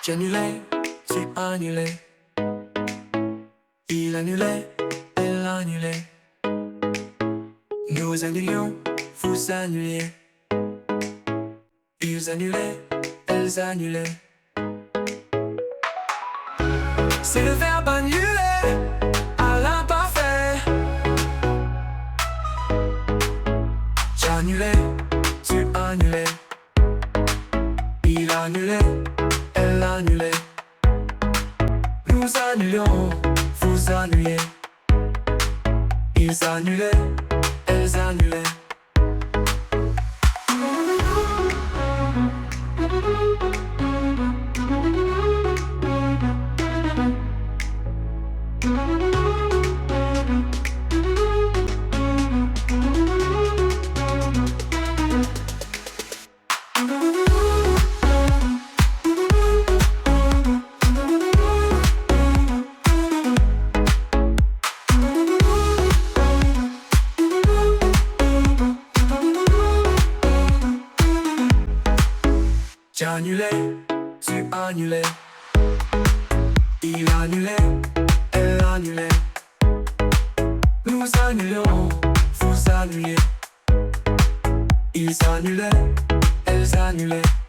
J'annulais, tu annulais. Il annulait, elle annulait. Nous annulions, vous annuliez. Ils annulaient, elles annulaient. C'est le verbe annuler à l'imparfait. J'annulais, tu annulais. Il annulait, elle annulait. Nous annulions, vous annuliez. Ils annulaient, elles annulaient. J'annulais, tu annulais. Il annulait, elle annulait. Nous annulions, vous annuliez. Ils annulaient, elles annulaient.